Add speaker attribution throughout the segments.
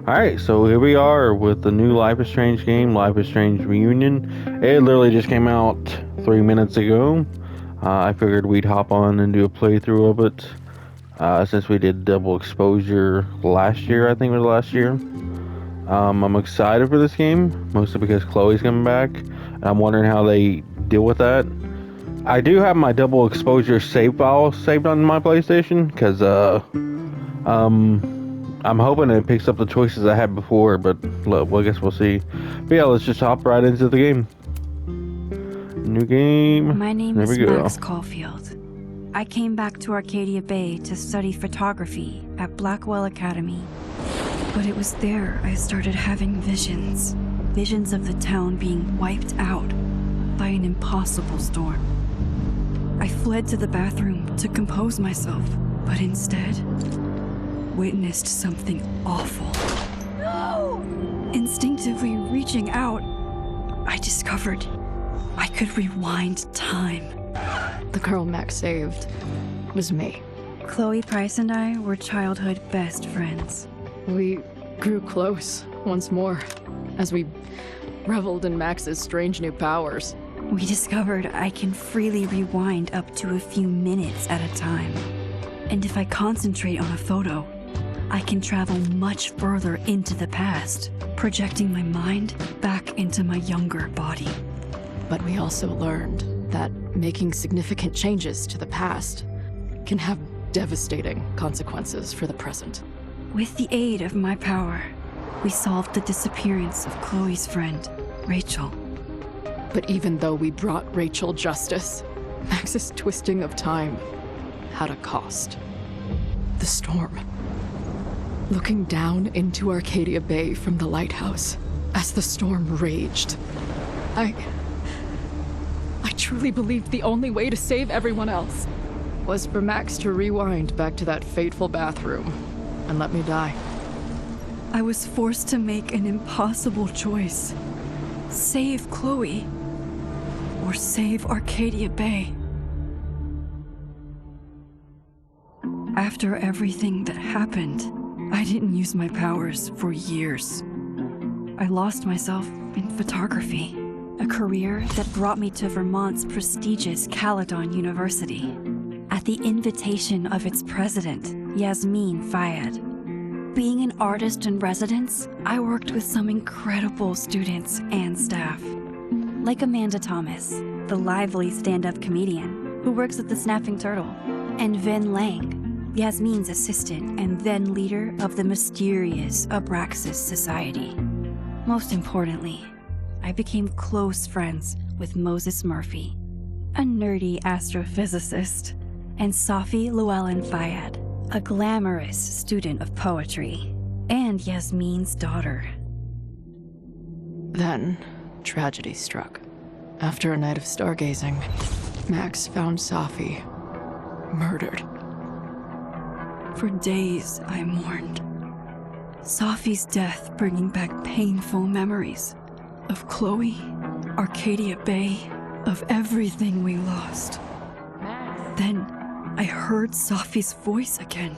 Speaker 1: Alright, so here we are with the new Life is Strange game, Life is Strange Reunion. It literally just came out 3 minutes ago. I figured we'd hop on and do a playthrough of it. Since we did double exposure last year, I think it was last year. I'm excited for this game, mostly because Chloe's coming back. And I'm wondering how they deal with that. I do have my double exposure save file saved on my PlayStation, because, I'm hoping it picks up the choices I had before, but look, well, I guess we'll see. But yeah, let's just hop right into the game. New game.
Speaker 2: My name
Speaker 1: There
Speaker 2: is
Speaker 1: we go.
Speaker 2: Max Caulfield. I came back to Arcadia Bay to study photography at Blackwell Academy. But it was there I started having visions. Visions of the town being wiped out by an impossible storm. I fled to the bathroom to compose myself, but instead witnessed something awful. No! Instinctively reaching out, I discovered I could rewind time.
Speaker 3: The girl Max saved was me.
Speaker 2: Chloe Price and I were childhood best friends.
Speaker 3: We grew close once more as we reveled in Max's strange new powers.
Speaker 2: We discovered I can freely rewind up to a few minutes at a time. And if I concentrate on a photo, I can travel much further into the past, projecting my mind back into my younger body.
Speaker 3: But we also learned that making significant changes to the past can have devastating consequences for the present.
Speaker 2: With the aid of my power, we solved the disappearance of Chloe's friend, Rachel.
Speaker 3: But even though we brought Rachel justice, Max's twisting of time had a cost. The storm. Looking down into Arcadia Bay from the lighthouse as the storm raged, I truly believed the only way to save everyone else was for Max to rewind back to that fateful bathroom and let me die.
Speaker 2: I was forced to make an impossible choice. Save Chloe, or save Arcadia Bay. After everything that happened, I didn't use my powers for years. I lost myself in photography, a career that brought me to Vermont's prestigious Caledon University, at the invitation of its president, Yasmin Fayed. Being an artist in residence, I worked with some incredible students and staff, like Amanda Thomas, the lively stand-up comedian who works at the Snapping Turtle, and Vin Lang, Yasmin's assistant and then leader of the mysterious Abraxas Society. Most importantly, I became close friends with Moses Murphy, a nerdy astrophysicist, and Safi Llewellyn Fayed, a glamorous student of poetry, and Yasmin's daughter.
Speaker 3: Then, tragedy struck. After a night of stargazing, Max found Safi murdered.
Speaker 2: For days, I mourned. Safi's death bringing back painful memories of Chloe, Arcadia Bay, of everything we lost. Then, I heard Safi's voice again.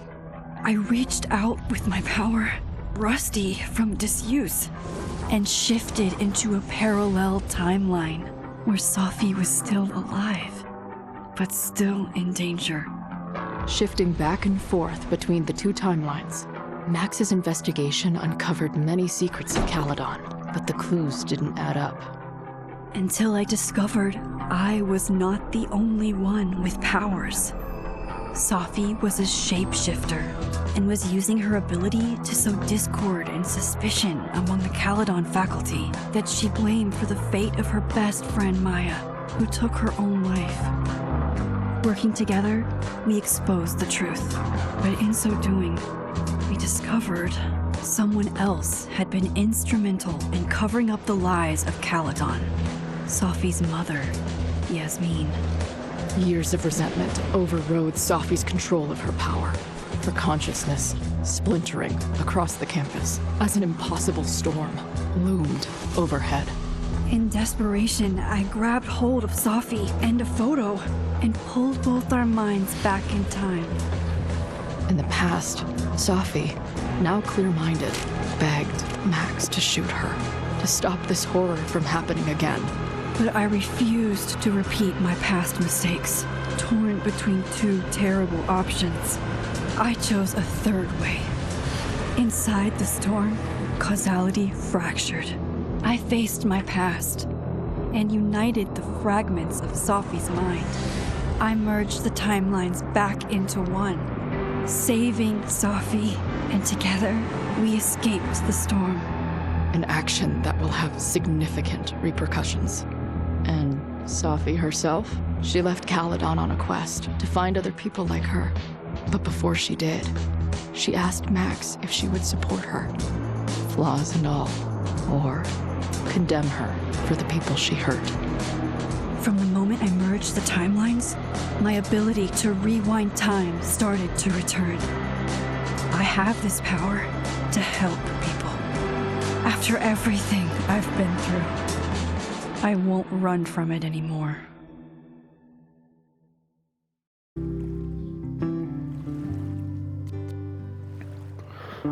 Speaker 2: I reached out with my power, rusty from disuse, and shifted into a parallel timeline where Safi was still alive, but still in danger.
Speaker 3: Shifting back and forth between the two timelines, Max's investigation uncovered many secrets of Caledon, but the clues didn't add up.
Speaker 2: Until I discovered I was not the only one with powers. Safi was a shapeshifter and was using her ability to sow discord and suspicion among the Caledon faculty that she blamed for the fate of her best friend Maya, who took her own life. Working together, we exposed the truth, but in so doing, we discovered someone else had been instrumental in covering up the lies of Caledon. Safi's mother, Yasmin.
Speaker 3: Years of resentment overrode Safi's control of her power, her consciousness splintering across the campus as an impossible storm loomed overhead.
Speaker 2: In desperation, I grabbed hold of Safi and a photo and pulled both our minds back in time.
Speaker 3: In the past, Safi, now clear-minded, begged Max to shoot her, to stop this horror from happening again.
Speaker 2: But I refused to repeat my past mistakes, torn between two terrible options. I chose a third way. Inside the storm, causality fractured. I faced my past and united the fragments of Sophie's mind. I merged the timelines back into one, saving Sophie, and together we escaped the storm.
Speaker 3: An action that will have significant repercussions. And Sophie herself? She left Caledon on a quest to find other people like her. But before she did, she asked Max if she would support her, flaws and all, or condemn her for the people she hurt.
Speaker 2: From the moment I merged the timelines, my ability to rewind time started to return. I have this power to help people. After everything I've been through, I won't run from it anymore.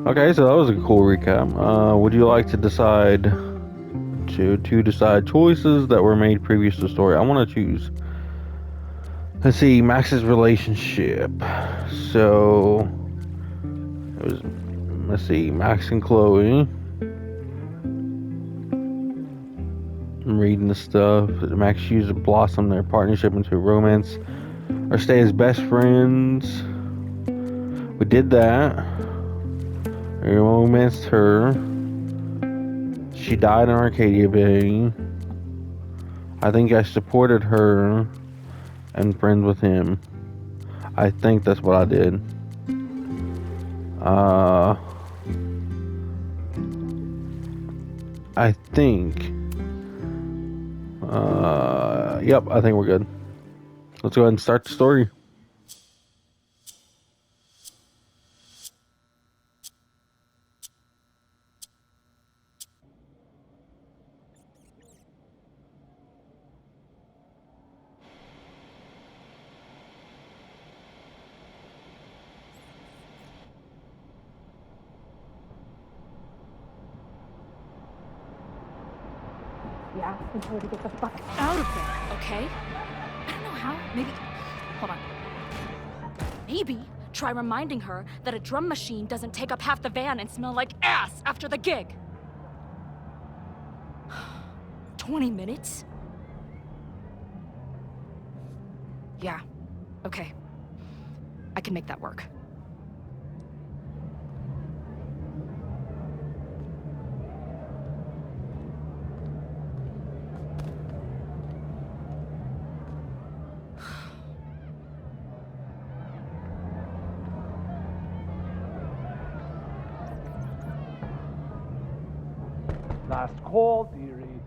Speaker 1: Okay, so that was a cool recap. Would you like to decide to decide choices that were made previous to the story? I want to choose. Let's see, Max's relationship. So it was, let's see, Max and Chloe. I'm reading the stuff. Max used to blossom their partnership into a romance or stay as best friends. We did that. I romanced her. She died in Arcadia Bay. I think I supported her and friends with him. I think that's what I did. I think. Yep, I think we're good. Let's go ahead and start the story.
Speaker 4: Yeah, and told her to get the fuck out of there, okay? I don't know how. Maybe. Hold on. Maybe try reminding her that a drum machine doesn't take up half the van and smell like ass after the gig. 20 minutes? Yeah. Okay. I can make that work.
Speaker 5: Last call, dearie.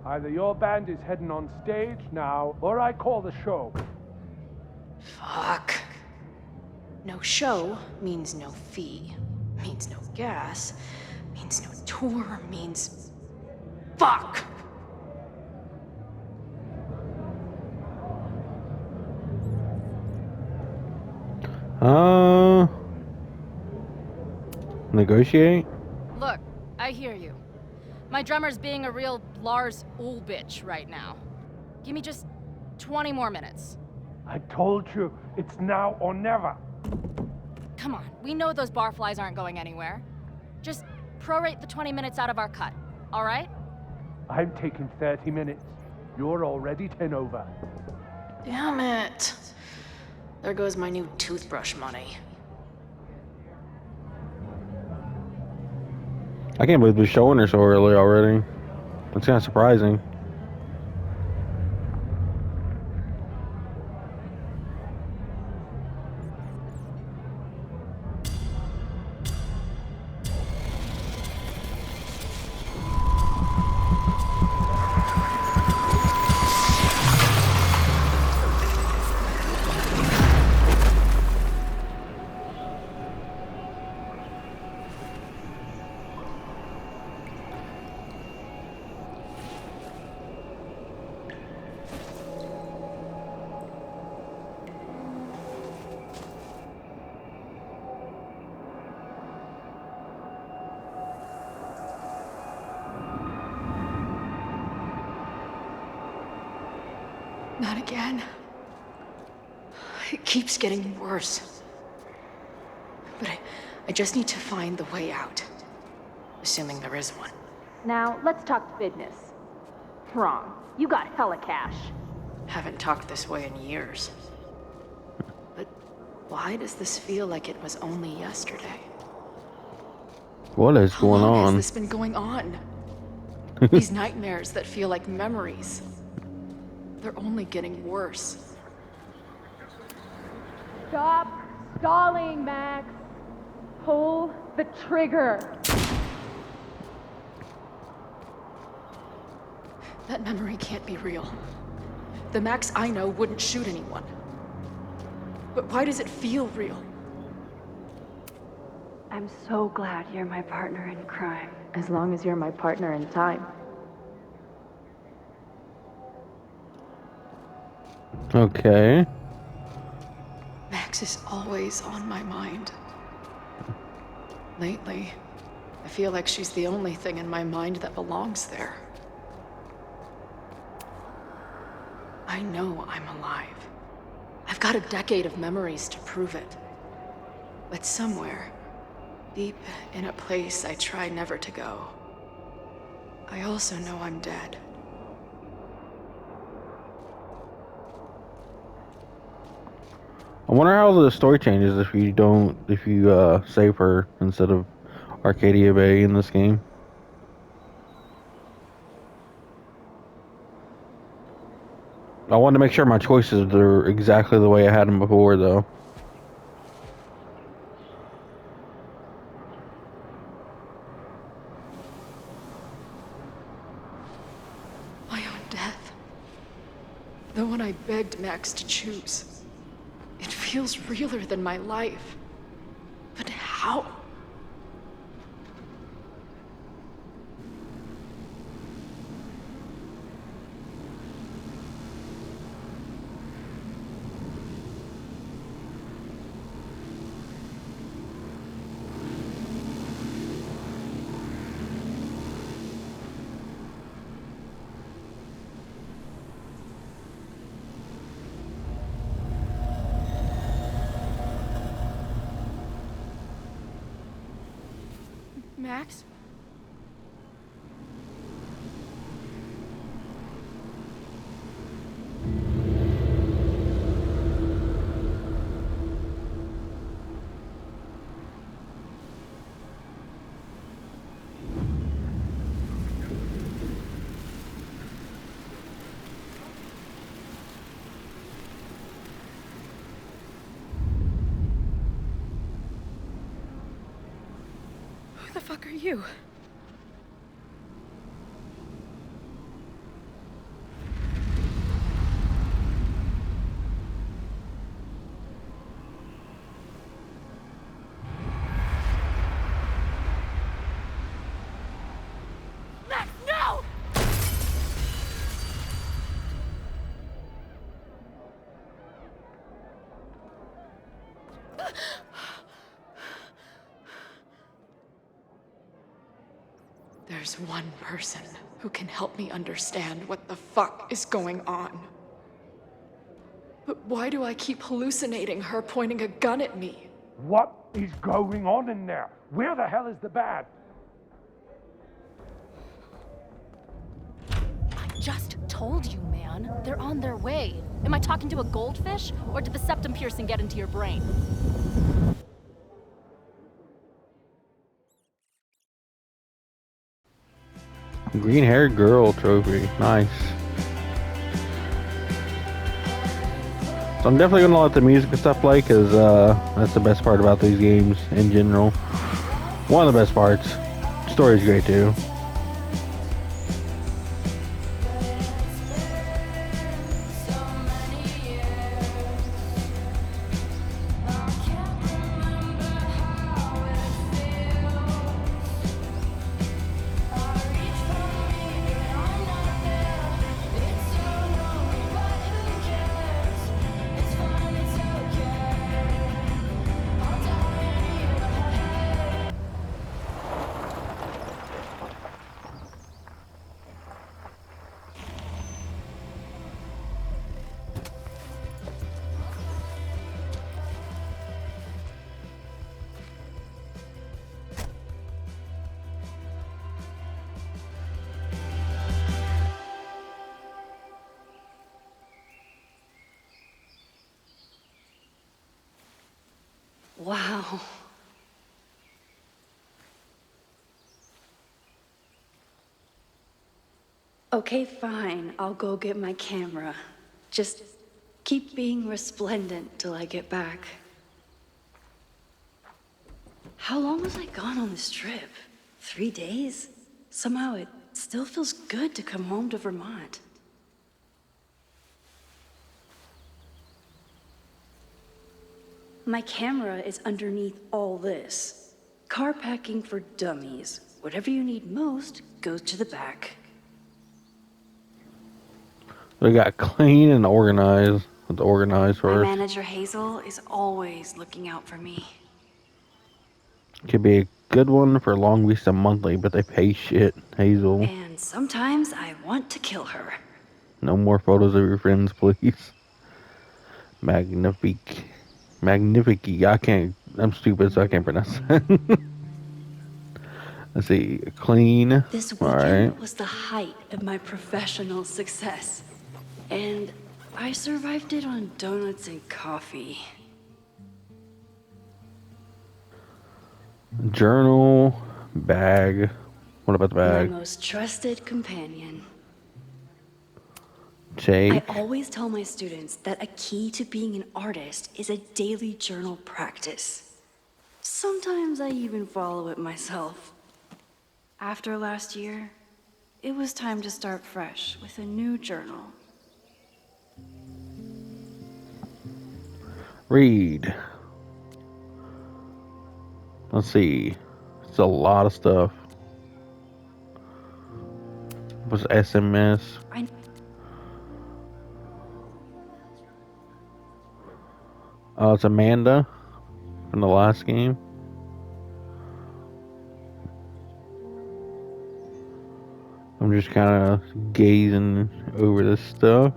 Speaker 5: Either your band is heading on stage now, or I call the show.
Speaker 6: Fuck. No show means no fee, means no gas, means no tour, means... Fuck!
Speaker 1: Negotiate?
Speaker 4: Look, I hear you. My drummer's being a real Lars Ulrich right now. Give me just 20 more minutes.
Speaker 5: I told you, it's now or never.
Speaker 4: Come on, we know those barflies aren't going anywhere. Just prorate the 20 minutes out of our cut, all right?
Speaker 5: I'm taking 30 minutes. You're already 10 over.
Speaker 6: Damn it. There goes my new toothbrush money.
Speaker 1: I can't believe they're showing her so early already. That's kind of surprising.
Speaker 6: Not again. It keeps getting worse. But I just need to find the way out. Assuming there is one.
Speaker 4: Now, let's talk business. Wrong. You got hella cash.
Speaker 6: Haven't talked this way in years. But why does this feel like it was only yesterday?
Speaker 1: What is
Speaker 6: How
Speaker 1: going
Speaker 6: long
Speaker 1: on?
Speaker 6: has this been going on? These nightmares that feel like memories. They're only getting worse.
Speaker 4: Stop stalling, Max. Pull the trigger.
Speaker 6: That memory can't be real. The Max I know wouldn't shoot anyone. But why does it feel real?
Speaker 2: I'm so glad you're my partner in crime.
Speaker 4: As long as you're my partner in time.
Speaker 1: Okay.
Speaker 6: Max is always on my mind. Lately, I feel like she's the only thing in my mind that belongs there. I know I'm alive. I've got a decade of memories to prove it. But somewhere, deep in a place I try never to go, I also know I'm dead.
Speaker 1: I wonder how the story changes if you save her instead of Arcadia Bay in this game. I wanted to make sure my choices are exactly the way I had them before, though.
Speaker 6: My own death. The one I begged Max to choose. It feels realer than my life. But how? Max? Who the fuck are you?
Speaker 4: Max, no!
Speaker 6: There's one person who can help me understand what the fuck is going on. But why do I keep hallucinating her pointing a gun at me?
Speaker 5: What is going on in there? Where the hell is the bad?
Speaker 4: I just told you, man. They're on their way. Am I talking to a goldfish, or did the septum piercing get into your brain?
Speaker 1: Green haired girl trophy. Nice. So I'm definitely gonna let the music and stuff play because that's the best part about these games in general. One of the best parts. Story's great too.
Speaker 2: Wow. Okay, fine. I'll go get my camera. Just keep being resplendent till I get back. How long was I gone on this trip? 3 days? Somehow it still feels good to come home to Vermont. My camera is underneath all this. Car packing for dummies. Whatever you need most goes to the back.
Speaker 1: We got clean and organized. Let's organize
Speaker 2: My
Speaker 1: first.
Speaker 2: manager Hazel is always looking out for me.
Speaker 1: Could be a good one for Long Vista Monthly, but they pay shit. Hazel.
Speaker 2: And sometimes I want to kill her.
Speaker 1: No more photos of your friends, please. Magnifique. Magnifique. I'm stupid, so I can't pronounce that. Let's see. Clean.
Speaker 2: This
Speaker 1: Alright.
Speaker 2: weekend was the height of my professional success. And I survived it on donuts and coffee.
Speaker 1: Journal. Bag. What about the bag?
Speaker 2: My most trusted companion.
Speaker 1: Take.
Speaker 2: I always tell my students that a key to being an artist is a daily journal practice. Sometimes I even follow it myself. After last year, it was time to start fresh with a new journal.
Speaker 1: Read. Let's see. It's a lot of stuff. What's SMS? Oh, it's Amanda from the last game. I'm just kind of gazing over this stuff.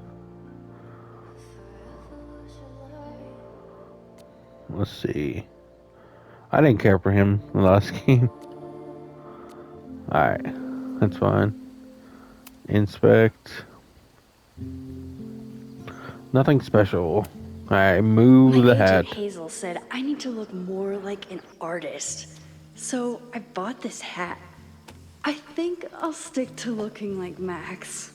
Speaker 1: Let's see. I didn't care for him in the last game. Alright, that's fine. Inspect. Nothing special. Alright, move the hat.
Speaker 2: Agent Hazel said I need to look more like an artist. So I bought this hat. I think I'll stick to looking like Max.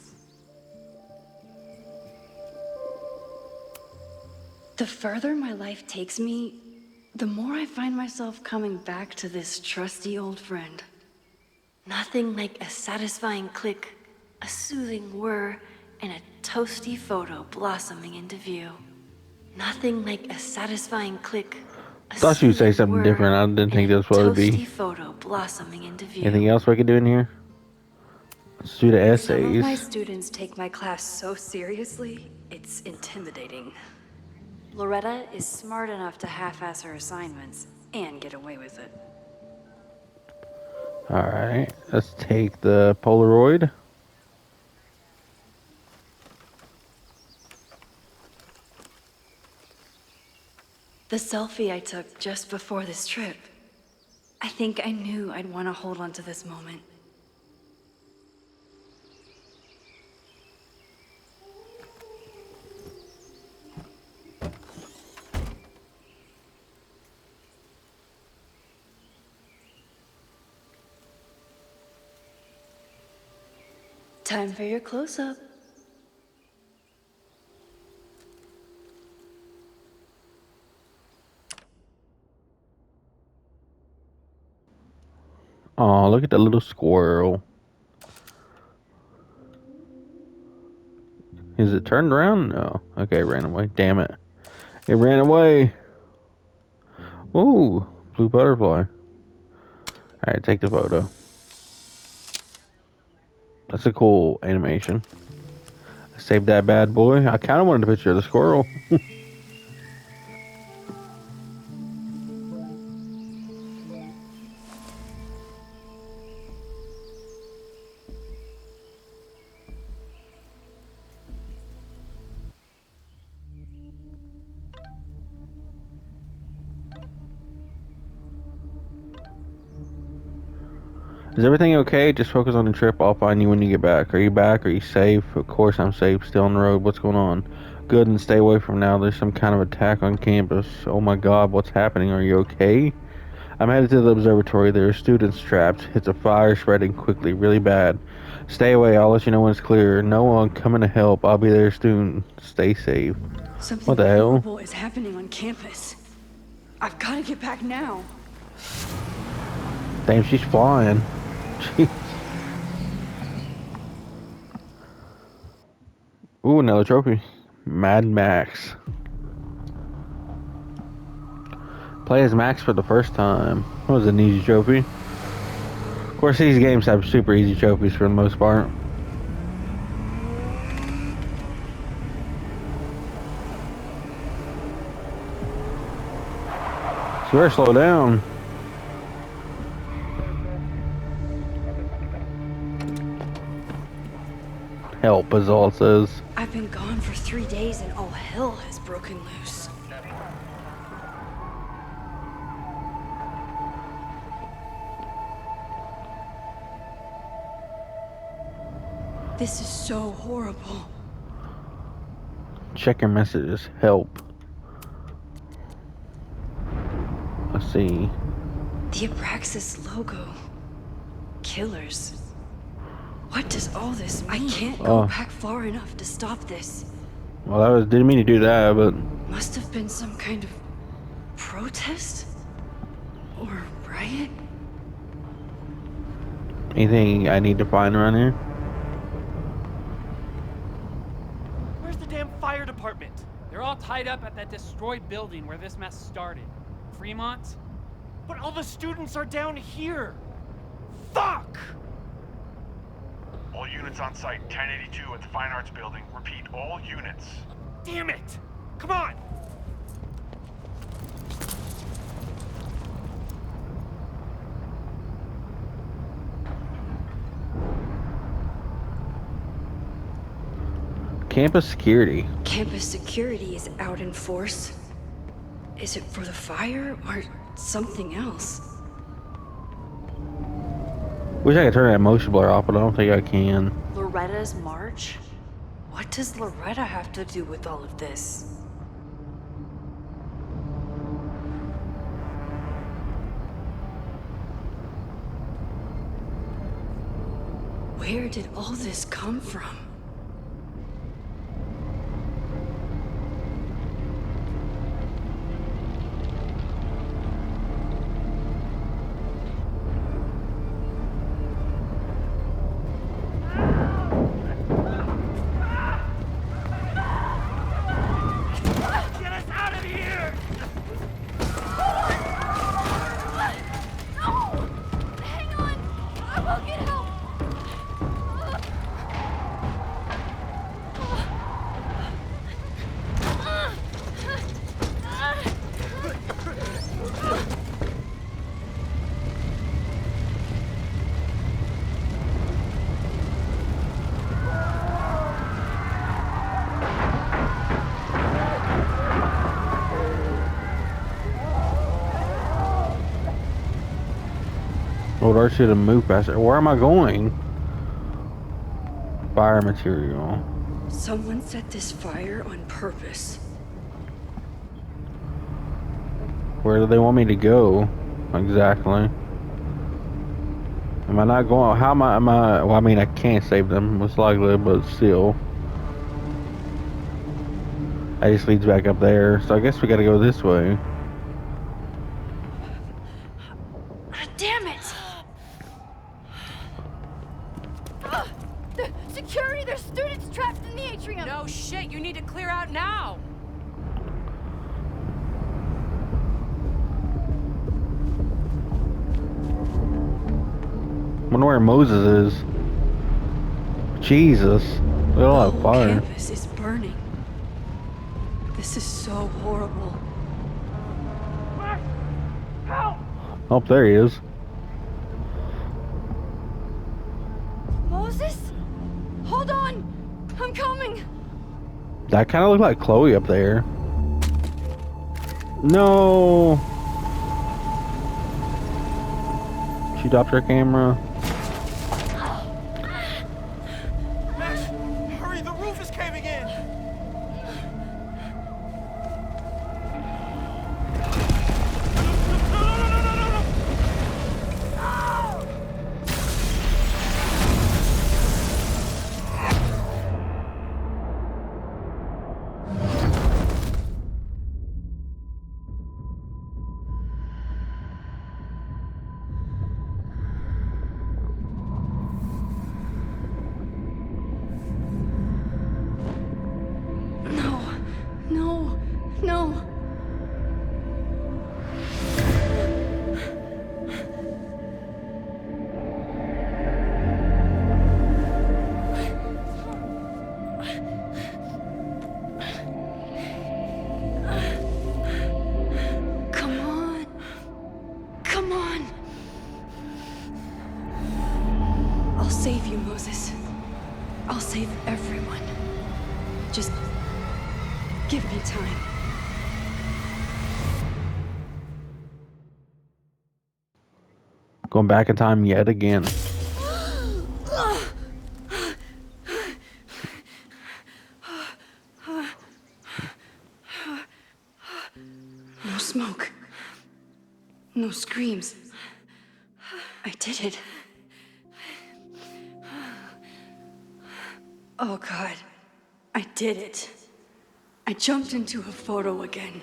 Speaker 2: The further my life takes me, the more I find myself coming back to this trusty old friend. Nothing like a satisfying click, a soothing whir, and a toasty photo blossoming into view. Nothing like a satisfying click.
Speaker 1: Thought you'd say something different. I didn't think that's what it would be.
Speaker 2: Photo blossoming into view.
Speaker 1: Anything else we could do in here? Let's do the
Speaker 2: Some of my
Speaker 1: essays.
Speaker 2: students take my class so seriously, it's intimidating. Loretta is smart enough to half-ass her assignments and get away with it.
Speaker 1: Alright, let's take the Polaroid.
Speaker 2: The selfie I took just before this trip. I think I knew I'd want to hold on to this moment. Time for your close-up.
Speaker 1: Oh, look at that little squirrel. Is it turned around? No. Okay, it ran away. Damn it. It ran away. Ooh, blue butterfly. Alright, take the photo. That's a cool animation. Save that bad boy. I kind of wanted a picture of the squirrel. Is everything okay? Just focus on the trip. I'll find you when you get back. Are you back? Are you safe? Of course I'm safe. Still on the road. What's going on? Good, and stay away from now. There's some kind of attack on campus. Oh my god, what's happening? Are you okay? I'm headed to the observatory. There are students trapped. It's a fire spreading quickly. Really bad. Stay away. I'll let you know when it's clear. No one coming to help. I'll be there soon. Stay safe.
Speaker 2: Something
Speaker 1: What the hell?
Speaker 2: horrible is happening on campus. I've got to get back now.
Speaker 1: Damn, she's flying. Jeez. Ooh, another trophy. Mad Max. Play as Max for the first time. That was an easy trophy. Of course, these games have super easy trophies for the most part. So better slow down. Help is all it says.
Speaker 2: I've been gone for 3 days and all hell has broken loose. This is so horrible.
Speaker 1: Check your messages. Help. Let's see.
Speaker 2: The Abraxas logo. Killers. What does all this mean? I can't go back far enough to stop this.
Speaker 1: Well, didn't mean to do that, but
Speaker 2: Must have been some kind of protest? Or riot?
Speaker 1: anything I need to find around here?
Speaker 7: Where's the damn fire department? They're all tied up at that destroyed building where this mess started. Fremont? But all the students are down here! Fuck!
Speaker 8: All units on site, 1082 at the Fine Arts Building. Repeat, all units.
Speaker 7: Damn it! Come on!
Speaker 1: Campus security.
Speaker 2: Campus security is out in force. Is it for the fire or something else?
Speaker 1: Wish I could turn that motion blur off, but I don't think I can.
Speaker 2: Loretta's march? What does Loretta have to do with all of this? Where did all this come from?
Speaker 7: Get us out of here!
Speaker 4: No! Hang on! I will get help!
Speaker 1: Lord, I should have moved faster. Where am I going? Fire material.
Speaker 2: Someone set this fire on purpose.
Speaker 1: Where do they want me to go? Exactly. Am I not going? How am I? Well, I mean, I can't save them, most likely, but still. That just leads back up there. So I guess we gotta go this way.
Speaker 2: Damn it!
Speaker 4: Security! There's students trapped in the atrium!
Speaker 9: No shit, you need to clear out now!
Speaker 1: Wonder where Moses is. Jesus. Look at all that
Speaker 2: The whole
Speaker 1: fire.
Speaker 2: campus is burning. This is so horrible.
Speaker 1: Oh, there he is.
Speaker 4: Moses? Hold on! I'm coming!
Speaker 1: That kind of looked like Chloe up there. No. She dropped her camera.
Speaker 2: save you, Moses. I'll save everyone. Just give me time.
Speaker 1: Going back in time yet again.
Speaker 2: No smoke. No screams. I did it. Oh God. I did it. I jumped into a photo again.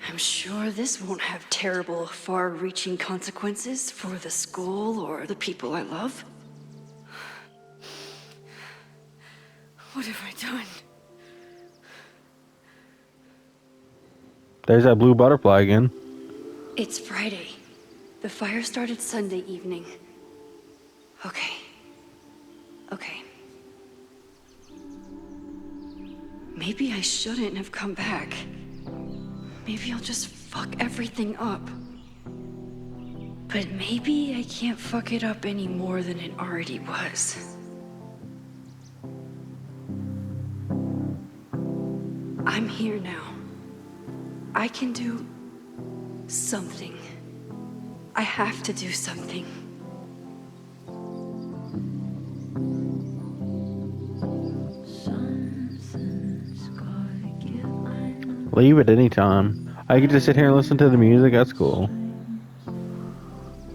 Speaker 2: I'm sure this won't have terrible, far-reaching consequences for the school or the people I love. What have I done?
Speaker 1: There's that blue butterfly again.
Speaker 2: It's Friday. The fire started Sunday evening. Okay. Maybe I shouldn't have come back. Maybe I'll just fuck everything up. But maybe I can't fuck it up any more than it already was. I'm here now. I can do something. I have to do something.
Speaker 1: Leave at any time. I could just sit here and listen to the music. That's cool.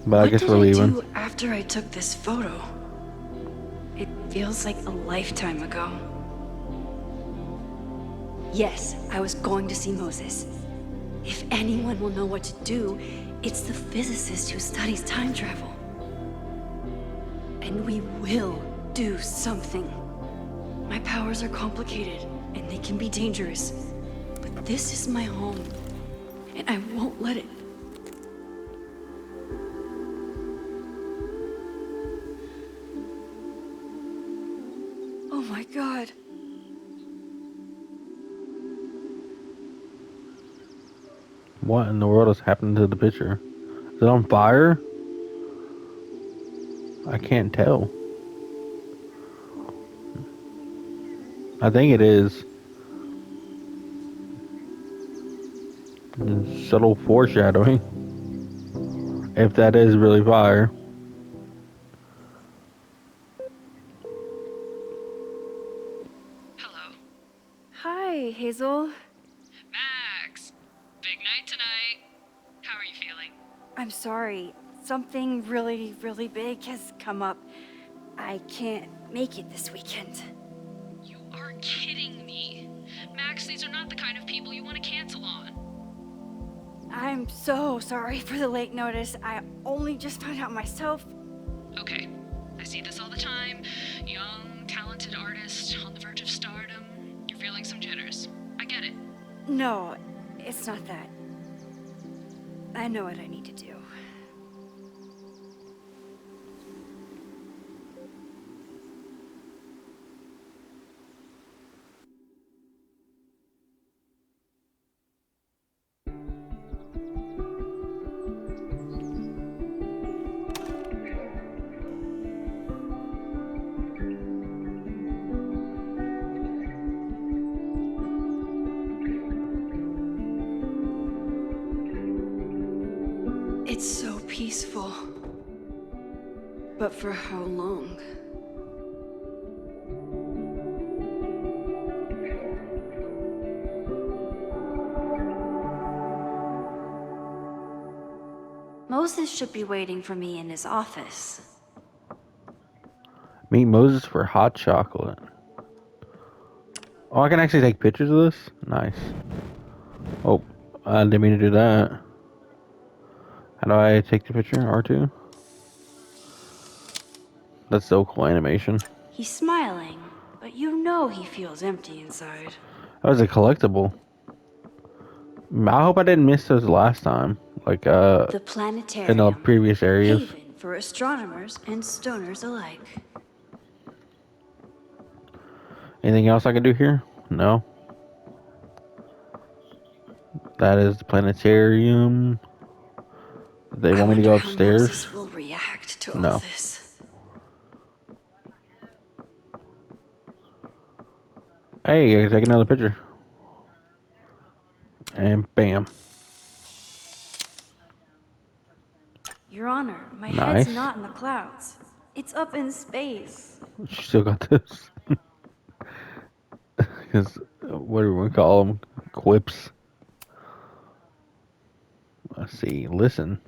Speaker 1: But I guess we're leaving.
Speaker 2: What did I do after I took this photo? It feels like a lifetime ago. Yes, I was going to see Moses. If anyone will know what to do, it's the physicist who studies time travel. And we will do something. My powers are complicated, and they can be dangerous. But this is my home, and I won't let it. Oh my God.
Speaker 1: What in the world has happened to the picture? Is it on fire? I can't tell. I think it is. Subtle foreshadowing. If that is really fire.
Speaker 10: Hello.
Speaker 2: Hi, Hazel.
Speaker 10: Max! Big night tonight. How are you feeling?
Speaker 2: I'm sorry. Something really, really big has come up. I can't make it this weekend.
Speaker 10: You are kidding me. Max, these are not the kind of people you want to cancel on.
Speaker 2: I'm so sorry for the late notice. I only just found out myself.
Speaker 10: Okay. I see this all the time. Young, talented artist on the verge of stardom. You're feeling some jitters. I get it.
Speaker 2: No, it's not that. I know what I need to do. It's so peaceful. But for how long? Moses should be waiting for me in his office.
Speaker 1: Meet Moses for hot chocolate. Oh, I can actually take pictures of this? Nice. Oh, I didn't mean to do that. How do I take the picture? R2? That's so cool animation.
Speaker 2: He's smiling, but you know he feels empty inside.
Speaker 1: That was a collectible. I hope I didn't miss those last time. Like,
Speaker 2: The planetarium.
Speaker 1: in the previous areas.
Speaker 2: Haven for astronomers and stoners alike.
Speaker 1: Anything else I can do here? No. That is the planetarium. They want me to go upstairs.
Speaker 2: Will react. react to all
Speaker 1: No.
Speaker 2: this?
Speaker 1: Hey, take another picture. And bam.
Speaker 2: Your Honor, my
Speaker 1: Nice.
Speaker 2: head's not in the clouds. It's up in space.
Speaker 1: She still got this. Because, what do we call them? Quips. Let's see. Listen.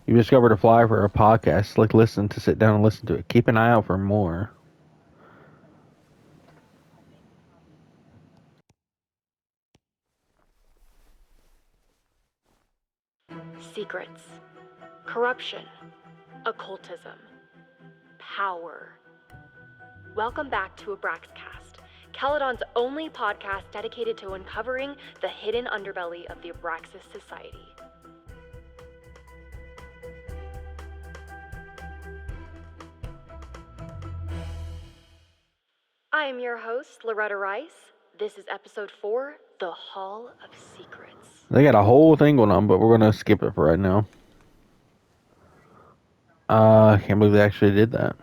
Speaker 1: You discovered a flyer for a podcast. Click listen to sit down and listen to it. Keep an eye out for more.
Speaker 11: Secrets, corruption, occultism, power. Welcome back to Abraxcast, Caledon's only podcast dedicated to uncovering the hidden underbelly of the Abraxas Society. I am your host, Loretta Rice. This is episode 4, The Hall of Secrets.
Speaker 1: They got a whole thing going on, but we're going to skip it for right now. I can't believe they actually did that.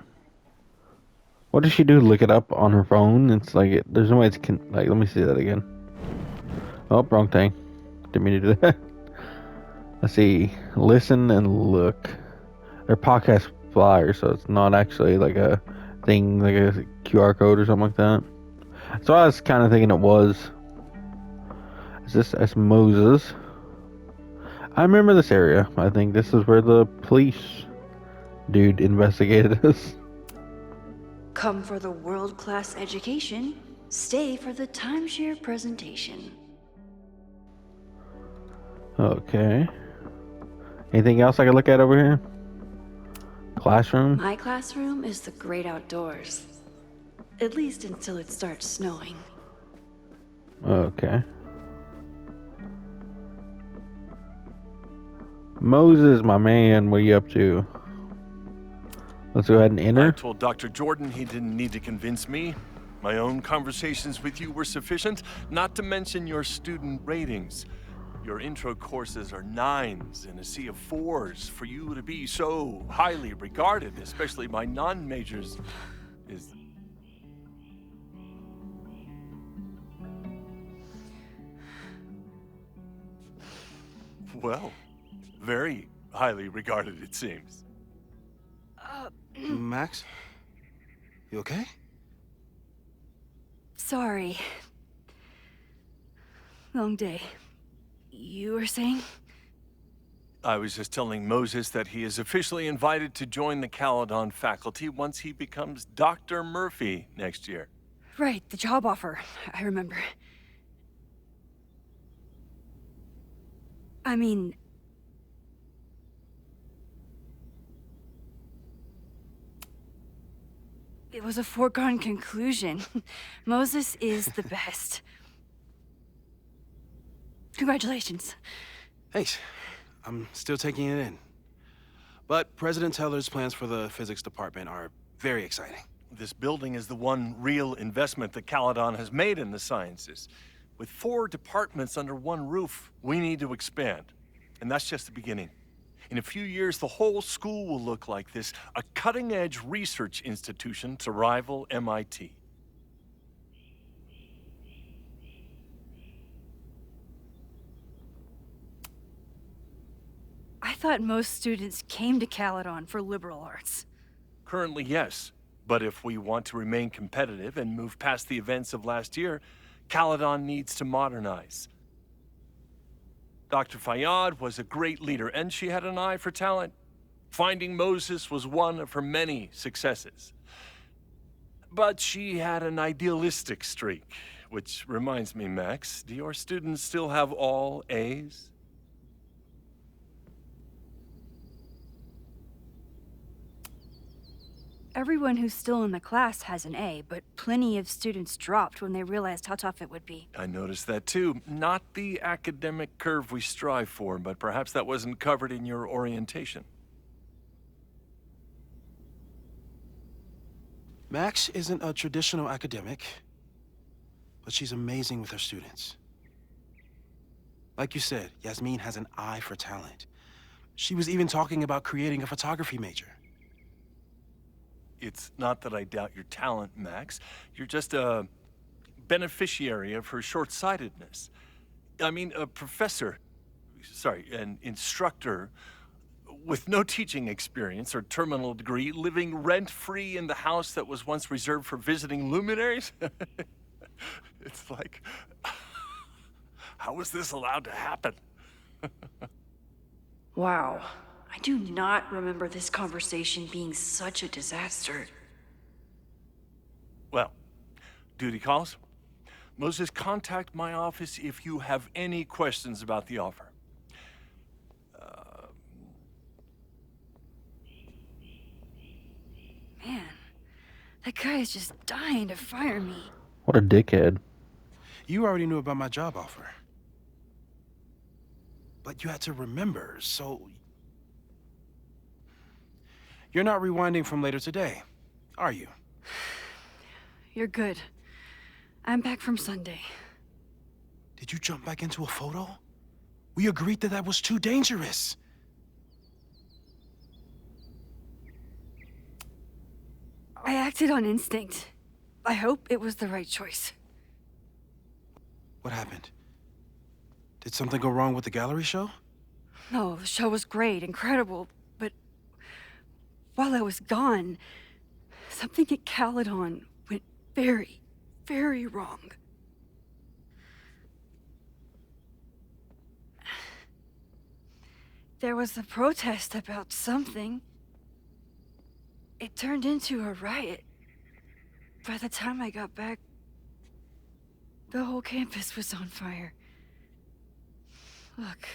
Speaker 1: What did she do? Look it up on her phone? It's like, there's no way it's, like, let me see that again. Oh, wrong thing. Didn't mean to do that. Let's see. Listen and look. They're podcast flyers, so it's not actually like a thing, like a QR code or something like that. So I was kind of thinking it was. Is this as Moses? I remember this area. I think this is where the police dude investigated us.
Speaker 2: Come for the world-class education, stay for the timeshare presentation.
Speaker 1: Okay. Anything else I can look at over here? Classroom?
Speaker 2: My classroom is the great outdoors. At least until it starts snowing.
Speaker 1: Okay. Moses, my man, what are you up to? Let's go ahead and enter.
Speaker 12: I told Dr. Jordan he didn't need to convince me. My own conversations with you were sufficient, not to mention your student ratings. Your intro courses are 9s in a sea of 4s. For you to be so highly regarded, especially by non-majors, is... Well, very highly regarded, it seems.
Speaker 13: Max? You okay?
Speaker 2: Sorry. Long day. You were saying?
Speaker 12: I was just telling Moses that he is officially invited to join the Caledon faculty once he becomes Dr. Murphy next year.
Speaker 2: Right, the job offer. I remember. I mean... it was a foregone conclusion. Moses is the best. Congratulations.
Speaker 13: Thanks. I'm still taking it in. But President Teller's plans for the physics department are very exciting.
Speaker 12: This building is the one real investment that Caledon has made in the sciences. With 4 departments under one roof, we need to expand. And that's just the beginning. In a few years, the whole school will look like this, a cutting-edge research institution to rival MIT.
Speaker 2: I thought most students came to Caledon for liberal arts.
Speaker 12: Currently, yes. But if we want to remain competitive and move past the events of last year, Caledon needs to modernize. Dr. Fayyad was a great leader, and she had an eye for talent. Finding Moses was one of her many successes. But she had an idealistic streak, which reminds me, Max, do your students still have all A's?
Speaker 2: Everyone who's still in the class has an A, but plenty of students dropped when they realized how tough it would be.
Speaker 12: I noticed that too. Not the academic curve we strive for, but perhaps that wasn't covered in your orientation.
Speaker 13: Max isn't a traditional academic, but she's amazing with her students. Like you said, Yasmin has an eye for talent. She was even talking about creating a photography major.
Speaker 12: It's not that I doubt your talent, Max. You're just a beneficiary of her short-sightedness. I mean, an instructor with no teaching experience or terminal degree, living rent-free in the house that was once reserved for visiting luminaries? It's like, how was this allowed to happen?
Speaker 2: Wow. I do not remember this conversation being such a disaster.
Speaker 12: Well, duty calls. Moses, contact my office if you have any questions about the offer.
Speaker 2: Man, that guy is just dying to fire me.
Speaker 1: What a dickhead.
Speaker 13: You already knew about my job offer. But you had to remember, so... You're not rewinding from later today, are you?
Speaker 2: You're good. I'm back from Sunday.
Speaker 13: Did you jump back into a photo? We agreed that was too dangerous.
Speaker 2: I acted on instinct. I hope it was the right choice.
Speaker 13: What happened? Did something go wrong with the gallery show?
Speaker 2: No, the show was great, incredible, but while I was gone, something at Caledon went very, very wrong. There was a protest about something. It turned into a riot. By the time I got back, the whole campus was on fire. Look.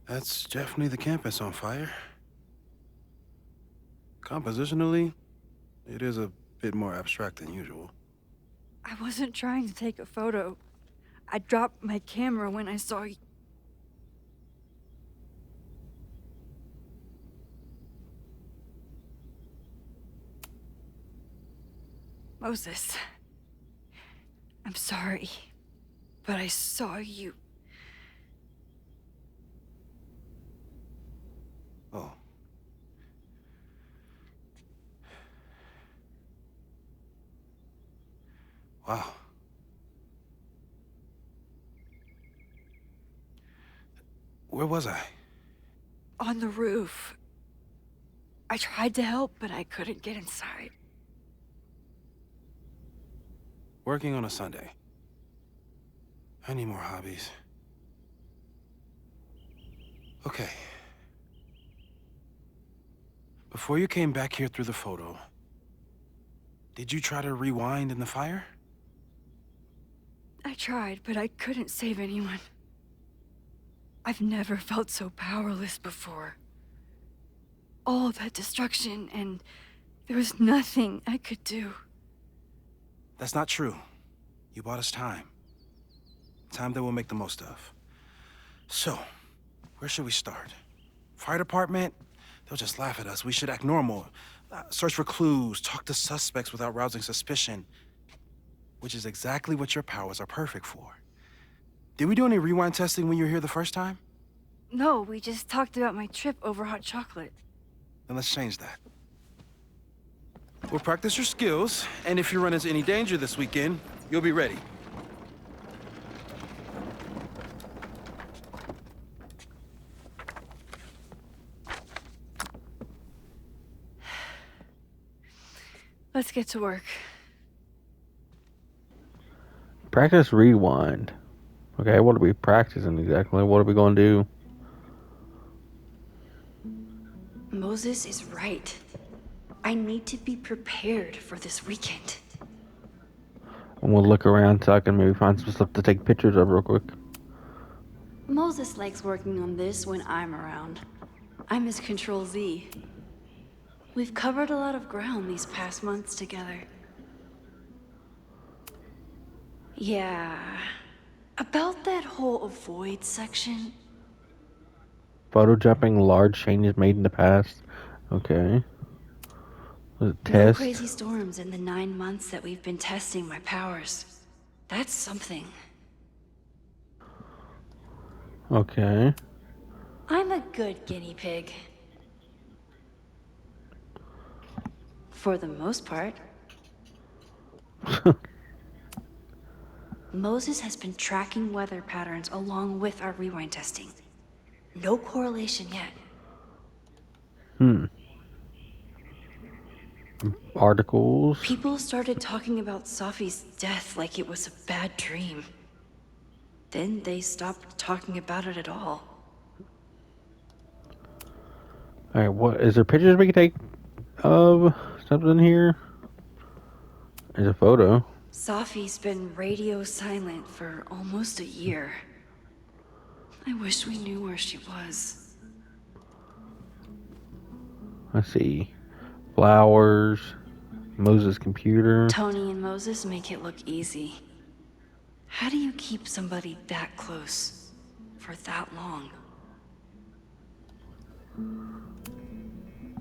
Speaker 13: That's definitely the campus on fire. Compositionally, it is a bit more abstract than usual.
Speaker 2: I wasn't trying to take a photo. I dropped my camera when I saw you. Moses, I'm sorry, but I saw you.
Speaker 13: Oh. Wow. Where was I?
Speaker 2: On the roof. I tried to help, but I couldn't get inside.
Speaker 13: Working on a Sunday. I need more hobbies. Okay. Before you came back here through the photo, did you try to rewind in the fire?
Speaker 2: I tried, but I couldn't save anyone. I've never felt so powerless before. All that destruction, and there was nothing I could do.
Speaker 13: That's not true. You bought us time. Time that we'll make the most of. So, where should we start? Fire department? They'll just laugh at us. We should act normal. Search for clues, talk to suspects without rousing suspicion. Which is exactly what your powers are perfect for. Did we do any rewind testing when you were here the first time?
Speaker 2: No, we just talked about my trip over hot chocolate.
Speaker 13: Then let's change that. We'll practice your skills, and if you run into any danger this weekend, you'll be ready.
Speaker 2: Let's get to work.
Speaker 1: Practice rewind. Okay, what are we practicing exactly? What are we going to do?
Speaker 2: Moses is right. I need to be prepared for this weekend.
Speaker 1: And we'll look around so I can maybe find some stuff to take pictures of real quick.
Speaker 2: Moses likes working on this when I'm around. I'm his Control Z. We've covered a lot of ground these past months together. Yeah, about that whole avoid section.
Speaker 1: Photo jumping large changes made in the past. Okay. Was it
Speaker 2: No
Speaker 1: test?
Speaker 2: crazy storms in the 9 months that we've been testing my powers. That's something.
Speaker 1: Okay.
Speaker 2: I'm a good guinea pig. For the most part. Moses has been tracking weather patterns along with our rewind testing. No correlation yet.
Speaker 1: Articles.
Speaker 2: People started talking about Safi's death like it was a bad dream. Then they stopped talking about it at all.
Speaker 1: Alright, what is there pictures we can take of something here? There's a photo.
Speaker 2: Safi's been radio silent for almost a year. I wish we knew where she was.
Speaker 1: Let's see. Flowers. Moses' computer.
Speaker 2: Tony and Moses make it look easy. How do you keep somebody that close for that long?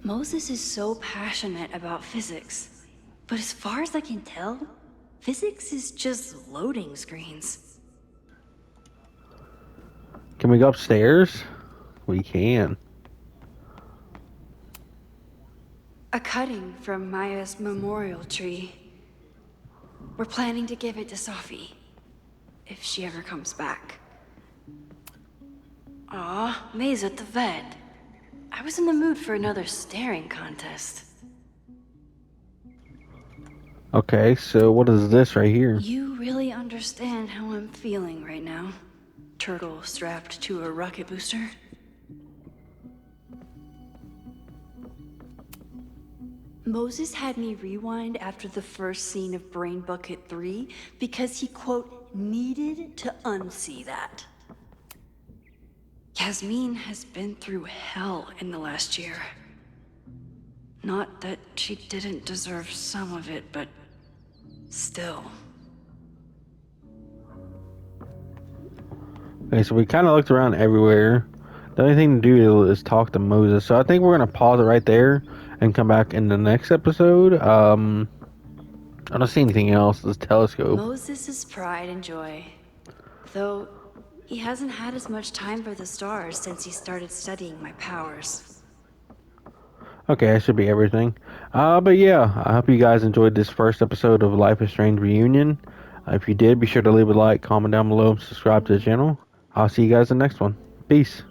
Speaker 2: Moses is so passionate about physics, but as far as I can tell, physics is just loading screens.
Speaker 1: Can we go upstairs? We can.
Speaker 2: A cutting from Maya's memorial tree. We're planning to give it to Safi, if she ever comes back. Aw, May's at the vet. I was in the mood for another staring contest.
Speaker 1: Okay, so what is this right here?
Speaker 2: You really understand how I'm feeling right now? Turtle strapped to a rocket booster? Moses had me rewind after the first scene of Brain Bucket 3 because he, quote, needed to unsee that. Yasmin has been through hell in the last year. Not that she didn't deserve some of it, but still.
Speaker 1: Okay, so we kind of looked around everywhere. The only thing to do is talk to Moses. So I think we're going to pause it right there and come back in the next episode. I don't see anything else. This telescope.
Speaker 2: Moses' pride and joy. Though he hasn't had as much time for the stars since he started studying my powers.
Speaker 1: Okay, that should be everything. But yeah, I hope you guys enjoyed this first episode of Life is Strange Reunion. If you did, be sure to leave a like, comment down below, and subscribe to the channel. I'll see you guys in the next one. Peace.